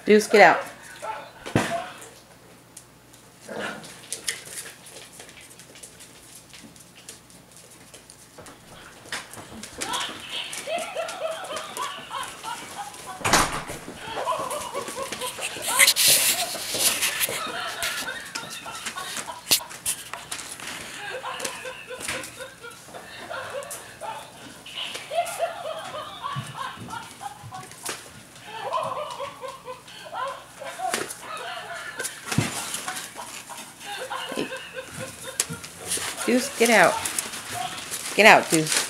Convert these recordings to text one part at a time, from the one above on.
Deuce, get out. Deuce, get out. Get out, Deuce.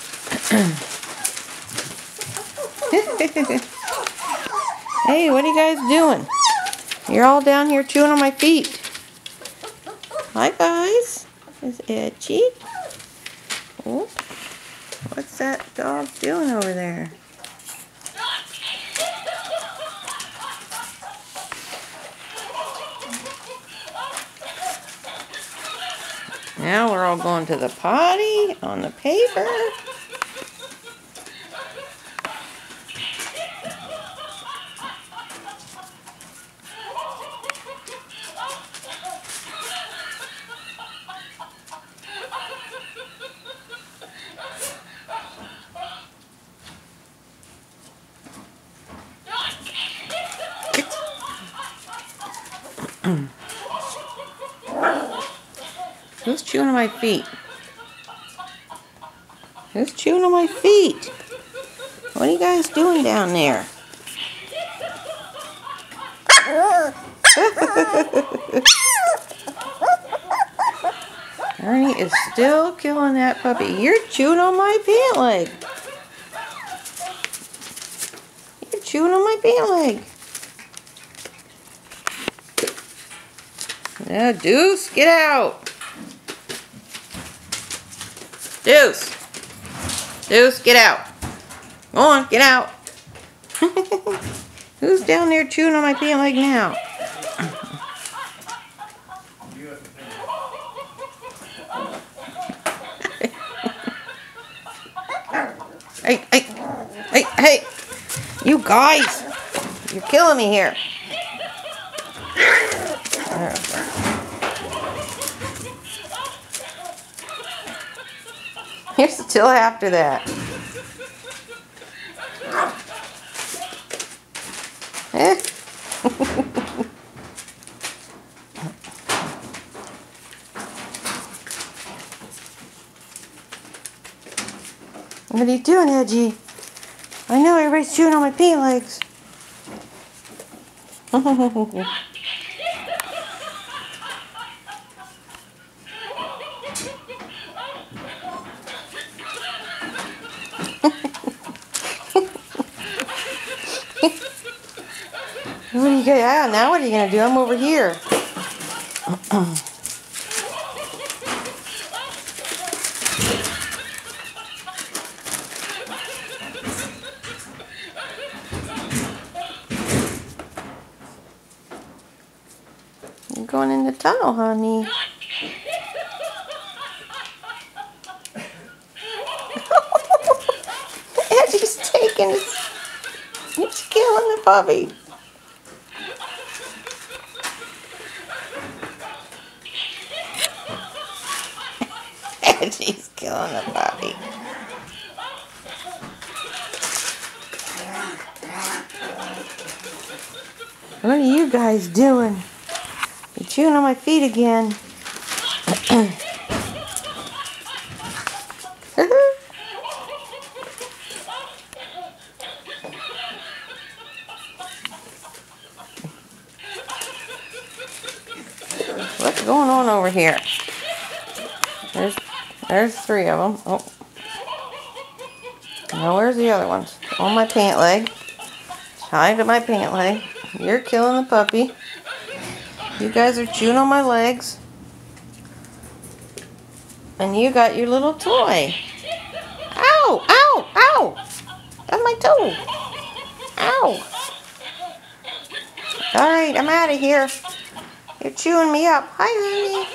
Hey, what are you guys doing? You're all down here chewing on my feet. Hi, guys. Is Edgy? Oh, what's that dog doing over there? Now we're all going to the potty on the paper. Who's chewing on my feet? Who's chewing on my feet? What are you guys doing down there? Ernie is still killing that puppy. You're chewing on my pant leg. You're chewing on my pant leg. Now, Deuce, get out. Deuce. Deuce, get out. Go on, get out. Who's down there chewing on my pant leg now? Hey. You guys. You're killing me here. You're still after that. What are you doing, Edgy? I know everybody's chewing on my pant legs. What are you gonna, now what are you gonna do? I'm over here. You're going in the tunnel, honey. Edgy's taking it. He's killing the puppy. Edgy's killing the puppy. What are you guys doing? You're chewing on my feet again. What's going on over here? There's three of them. Oh. Now where's the other ones? On my pant leg. Tied to my pant leg. You're killing the puppy. You guys are chewing on my legs. And you got your little toy. Ow! Ow! Ow! That's my toe. Ow! Alright, I'm out of here. You're chewing me up. Hi, honey.